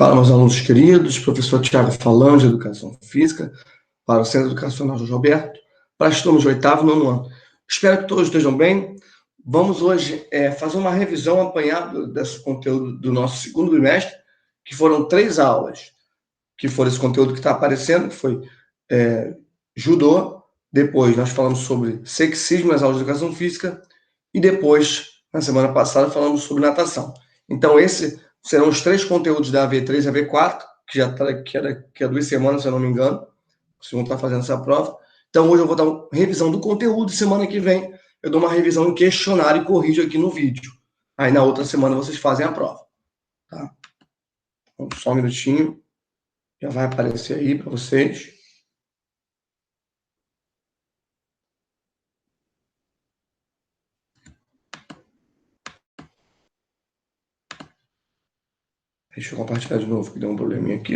Fala, meus alunos queridos, professor Tiago falando de Educação Física, para o Centro Educacional Jorge Alberto, para as turmas de 8º e 9º ano. Espero que todos estejam bem. Vamos hoje fazer uma revisão apanhada desse conteúdo do nosso segundo bimestre, que foram 3 aulas, que foram esse conteúdo que está aparecendo, que foi judô, depois nós falamos sobre sexismo nas aulas de Educação Física, e depois, na semana passada, falamos sobre natação. Então, esses serão os 3 conteúdos da AV3 e AV4, que já está que é 2 semanas, se eu não me engano, vocês vão estar fazendo essa prova. Então, hoje eu vou dar uma revisão do conteúdo, e semana que vem eu dou uma revisão em questionário e corrijo aqui no vídeo. Aí, na outra semana, vocês fazem a prova. Tá? Então, só um minutinho, já vai aparecer aí para vocês. Deixa eu compartilhar de novo, que deu um probleminha aqui.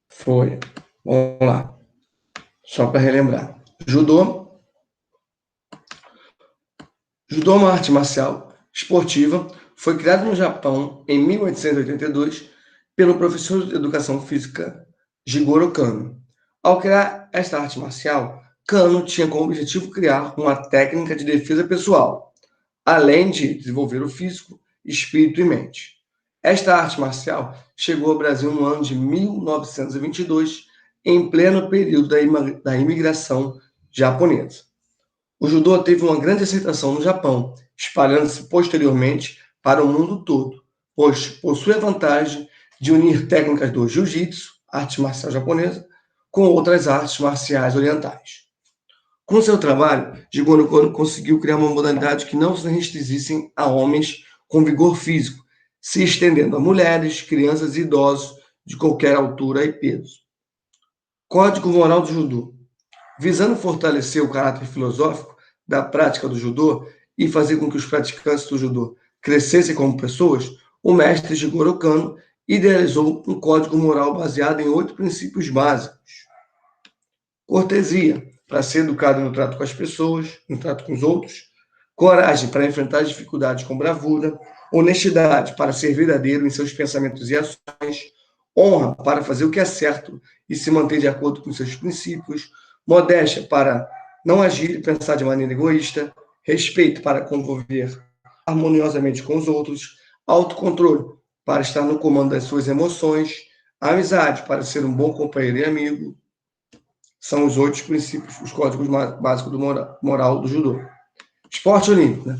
Foi. Vamos lá. Só para relembrar. Judô é uma arte marcial esportiva, foi criado no Japão em 1882 pelo professor de educação física Jigoro Kano. Ao criar esta arte marcial, Kano tinha como objetivo criar uma técnica de defesa pessoal, além de desenvolver o físico, espírito e mente. Esta arte marcial chegou ao Brasil no ano de 1922, em pleno período da imigração japonesa. O judô teve uma grande aceitação no Japão, espalhando-se posteriormente para o mundo todo, pois possui a vantagem de unir técnicas do jiu-jitsu, arte marcial japonesa, com outras artes marciais orientais. Com seu trabalho, Jigoro Kano conseguiu criar uma modalidade que não se restringisse a homens com vigor físico, se estendendo a mulheres, crianças e idosos de qualquer altura e peso. Código moral do judô. Visando fortalecer o caráter filosófico da prática do judô e fazer com que os praticantes do judô crescessem como pessoas, o mestre Jigoro Kano idealizou um código moral baseado em 8 princípios básicos. Cortesia, para ser educado no trato com as pessoas, no trato com os outros. Coragem, para enfrentar as dificuldades com bravura. Honestidade, para ser verdadeiro em seus pensamentos e ações. Honra, para fazer o que é certo e se manter de acordo com seus princípios. Modéstia, para não agir e pensar de maneira egoísta. Respeito, para conviver harmoniosamente com os outros. Autocontrole, para estar no comando das suas emoções. Amizade, para ser um bom companheiro e amigo. São os 8 princípios, os códigos básicos do moral do judô. Esporte olímpico, né?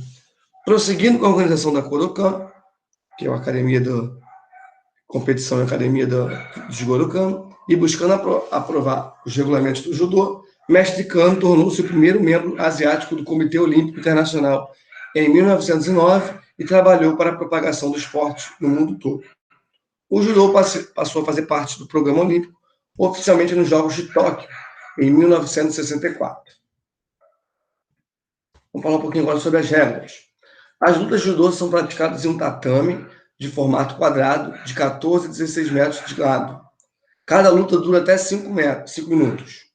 Prosseguindo com a organização da Kodokan, que é a academia da competição e academia do Jigoro Kano, e buscando aprovar os regulamentos do judô, mestre Kano tornou-se o primeiro membro asiático do Comitê Olímpico Internacional em 1909 e trabalhou para a propagação do esporte no mundo todo. O judô passou a fazer parte do programa olímpico, oficialmente nos Jogos de Tóquio, em 1964. Vamos falar um pouquinho agora sobre as regras. As lutas de judô são praticadas em um tatame de formato quadrado de 14 a 16 metros de lado. Cada luta dura até 5 minutos.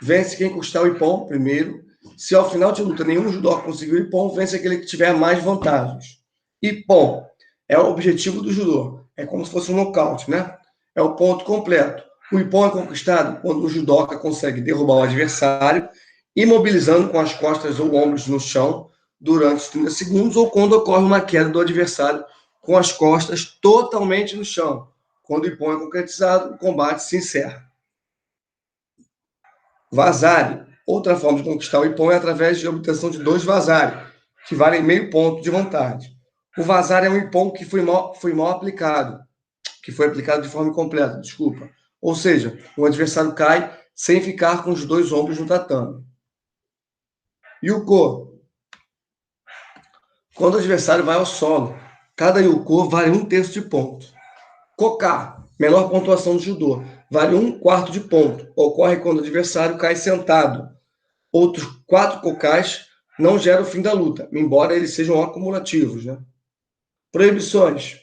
Vence quem conquistar o ippon primeiro. Se ao final de luta nenhum judô conseguir o ippon, vence aquele que tiver mais vantagens. Ippon é o objetivo do judô. É como se fosse um nocaute, né? É o ponto completo. O ippon é conquistado quando o judoca consegue derrubar o adversário, imobilizando com as costas ou ombros no chão durante os 30 segundos, ou quando ocorre uma queda do adversário com as costas totalmente no chão. Quando o ippon é concretizado, o combate se encerra. Vazare. Outra forma de conquistar o ippon é através de obtenção de 2 vazare, que valem meio ponto de vantagem. O vazare é um ippon que foi mal aplicado, que foi aplicado de forma incompleta, desculpa. Ou seja, o adversário cai sem ficar com os 2 ombros no tatame. Yuko. Quando o adversário vai ao solo, cada yuko vale 1/3 de ponto. Koka, menor pontuação do judô, vale 1/4 de ponto. Ocorre quando o adversário cai sentado. Outros 4 kokais não geram o fim da luta, embora eles sejam acumulativos, né? Proibições.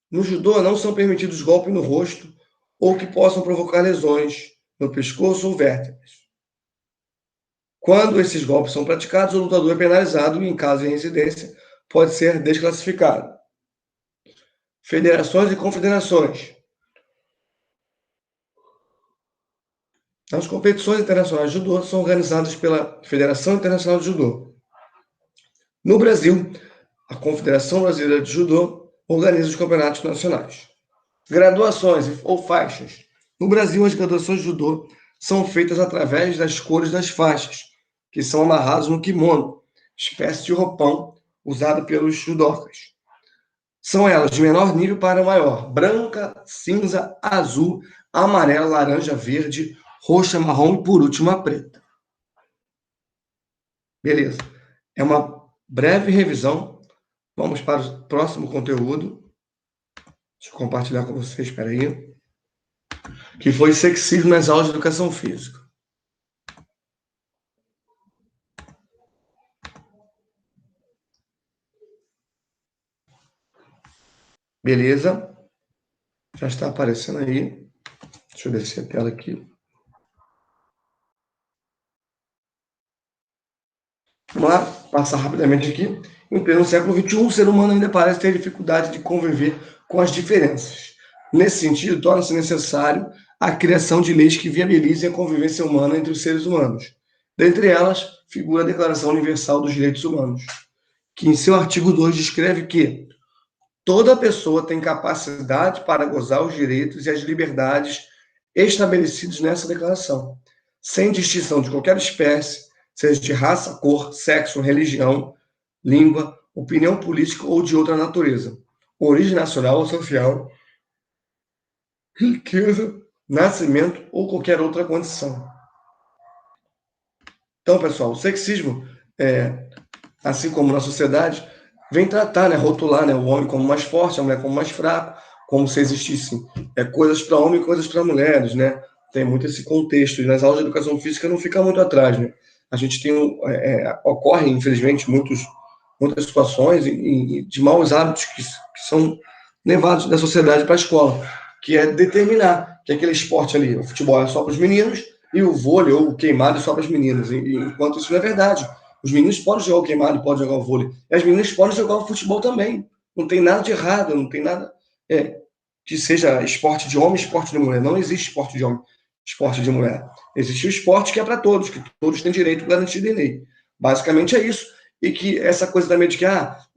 No judô não são permitidos golpes no rosto ou que possam provocar lesões no pescoço ou vértebras. Quando esses golpes são praticados, o lutador é penalizado e, em caso de reincidência, pode ser desclassificado. Federações e confederações. As competições internacionais de judô são organizadas pela Federação Internacional de Judô. No Brasil, a Confederação Brasileira de Judô organiza os campeonatos nacionais. Graduações ou faixas. No Brasil, as graduações de judô são feitas através das cores das faixas, que são amarradas no kimono, espécie de roupão usado pelos judocas. São elas de menor nível para maior: branca, cinza, azul, amarela, laranja, verde, roxa, marrom e, por último, a preta. Beleza. É uma breve revisão. Vamos para o próximo conteúdo. Deixa eu compartilhar com vocês, espera aí. Que foi sexismo nas aulas de educação física. Beleza? Já está aparecendo aí. Deixa eu descer a tela aqui. Vamos lá, passar rapidamente aqui. Em pleno século XXI, o ser humano ainda parece ter dificuldade de conviver com as diferenças. Nesse sentido, torna-se necessário a criação de leis que viabilizem a convivência humana entre os seres humanos. Dentre elas, figura a Declaração Universal dos Direitos Humanos, que em seu artigo 2 descreve que toda pessoa tem capacidade para gozar os direitos e as liberdades estabelecidos nessa declaração, sem distinção de qualquer espécie, seja de raça, cor, sexo, religião, língua, opinião política ou de outra natureza, origem nacional ou social, riqueza, nascimento ou qualquer outra condição. Então, pessoal, o sexismo, assim como na sociedade, vem tratar, rotular o homem como mais forte, a mulher como mais fraco, como se existissem coisas para homem e coisas para mulheres, Tem muito esse contexto, e nas aulas de educação física não fica muito atrás, A gente tem, ocorre, infelizmente, muitas situações de maus hábitos que são levados da sociedade para a escola, que é determinar que aquele esporte ali, o futebol é só para os meninos, e o vôlei ou o queimado é só para as meninas, enquanto isso não é verdade. Os meninos podem jogar o queimado, podem jogar o vôlei. E as meninas podem jogar o futebol também. Não tem nada de errado, não tem nada que seja esporte de homem, esporte de mulher. Não existe esporte de homem, esporte de mulher. Existe o esporte que é para todos, que todos têm direito garantido em lei. Basicamente é isso. E que essa coisa também de que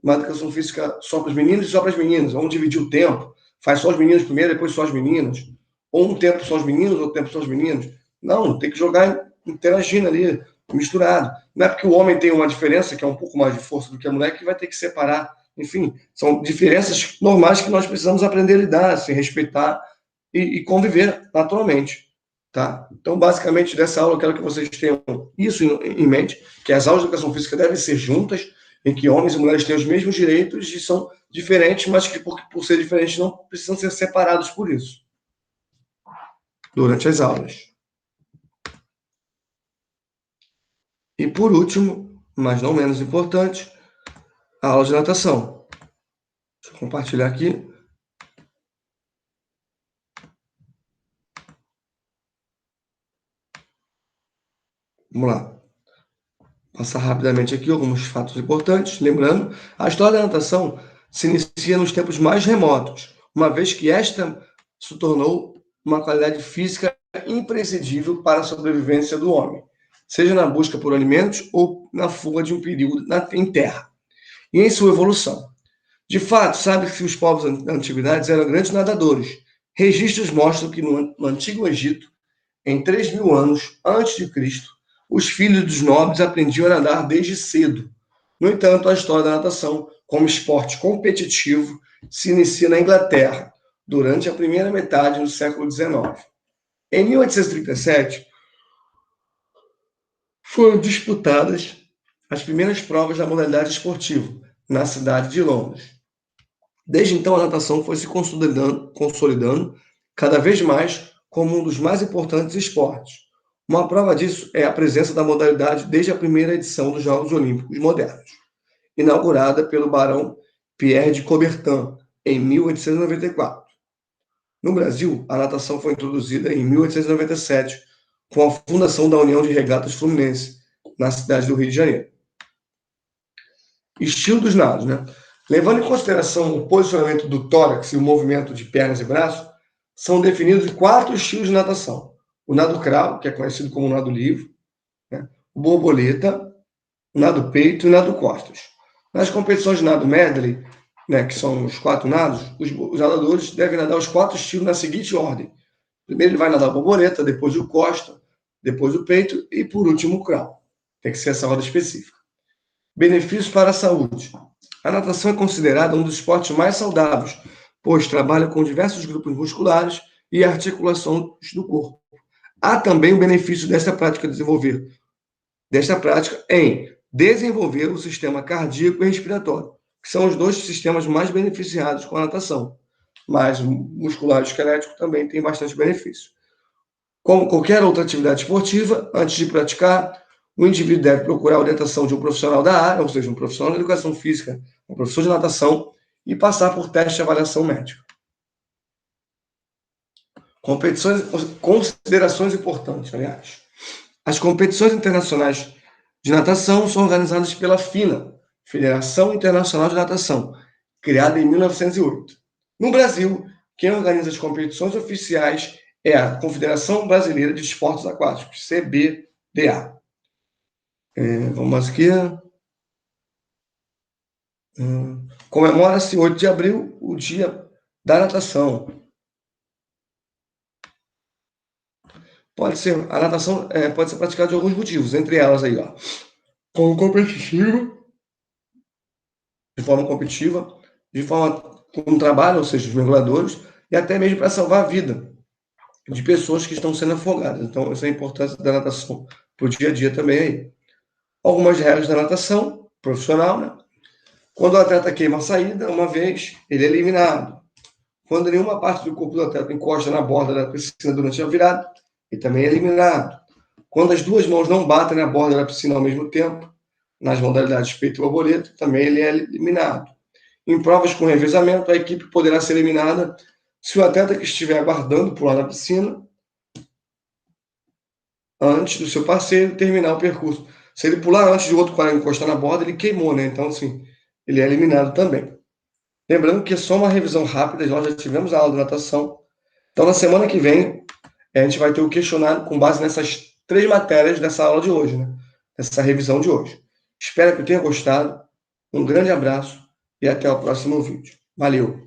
uma educação física só para os meninos e só para as meninas. Vamos dividir o tempo. Faz só os meninos primeiro, depois só as meninas. Ou um tempo só os meninos, outro tempo só os meninos. Não, tem que jogar interagindo ali, misturado. Não é porque o homem tem uma diferença, que é um pouco mais de força do que a mulher, que vai ter que separar. Enfim, são diferenças normais que nós precisamos aprender a lidar, se respeitar e conviver naturalmente. Tá? Então, basicamente, dessa aula, eu quero que vocês tenham isso em mente, que as aulas de educação física devem ser juntas, em que homens e mulheres têm os mesmos direitos e são diferentes, mas que, por ser diferentes, não precisam ser separados por isso, durante as aulas. E, por último, mas não menos importante, a aula de natação. Deixa eu compartilhar aqui. Vamos lá. Passar rapidamente aqui alguns fatos importantes. Lembrando, a história da natação se inicia nos tempos mais remotos, uma vez que esta se tornou uma qualidade física imprescindível para a sobrevivência do homem, seja na busca por alimentos ou na fuga de um perigo em terra, e em sua evolução. De fato, sabe-se que os povos da antiguidade eram grandes nadadores. Registros mostram que no Antigo Egito, em 3.000 anos antes de Cristo, os filhos dos nobres aprendiam a nadar desde cedo. No entanto, a história da natação, como esporte competitivo, se inicia na Inglaterra, durante a primeira metade do século XIX. Em 1837, foram disputadas as primeiras provas da modalidade esportiva, na cidade de Londres. Desde então, a natação foi se consolidando cada vez mais como um dos mais importantes esportes. Uma prova disso é a presença da modalidade desde a primeira edição dos Jogos Olímpicos Modernos, inaugurada pelo barão Pierre de Coubertin, em 1894. No Brasil, a natação foi introduzida em 1897, com a fundação da União de Regatas Fluminense, na cidade do Rio de Janeiro. Estilo dos nados, né? Levando em consideração o posicionamento do tórax e o movimento de pernas e braços, são definidos 4 estilos de natação. O nado crawl, que é conhecido como nado livre, né? O borboleta, o nado peito e o nado costas. Nas competições de nado medley, né, que são os 4 nados, os nadadores devem nadar os 4 estilos na seguinte ordem. Primeiro ele vai nadar o borboleta, depois o costa, depois o peito e por último o crawl. Tem que ser essa ordem específica. Benefícios para a saúde. A natação é considerada um dos esportes mais saudáveis, pois trabalha com diversos grupos musculares e articulações do corpo. Há também o benefício desta prática em desenvolver o sistema cardíaco e respiratório, que são os 2 sistemas mais beneficiados com a natação. Mas o muscular e o esquelético também tem bastante benefício. Como qualquer outra atividade esportiva, antes de praticar, o indivíduo deve procurar a orientação de um profissional da área, ou seja, um profissional de educação física, um professor de natação, e passar por teste de avaliação médica. Considerações importantes, aliás. As competições internacionais de natação são organizadas pela FINA, Federação Internacional de Natação, criada em 1908. No Brasil, quem organiza as competições oficiais é a Confederação Brasileira de Esportes Aquáticos, CBDA. Vamos aqui. Comemora-se 8 de abril, o Dia da Natação. A natação pode ser praticada de alguns motivos, entre elas aí, ó, de forma competitiva, de forma com trabalho, ou seja, os mergulhadores, e até mesmo para salvar a vida de pessoas que estão sendo afogadas. Então, essa é a importância da natação para o dia a dia também aí. Algumas regras da natação profissional, né? Quando o atleta queima a saída, uma vez, ele é eliminado. Quando nenhuma parte do corpo do atleta encosta na borda da piscina durante a virada, ele também é eliminado. Quando as 2 mãos não batem na borda da piscina ao mesmo tempo, nas modalidades peito e borboleta, também ele é eliminado. Em provas com revezamento, a equipe poderá ser eliminada se o atleta que estiver aguardando pular na piscina antes do seu parceiro terminar o percurso. Se ele pular antes de outro cara encostar na borda, ele queimou, né? Então, assim, ele é eliminado também. Lembrando que é só uma revisão rápida, nós já tivemos a aula de natação. Então, na semana que vem, a gente vai ter o questionário com base nessas 3 matérias dessa aula de hoje, né? Essa revisão de hoje. Espero que tenha gostado. Um grande abraço e até o próximo vídeo. Valeu!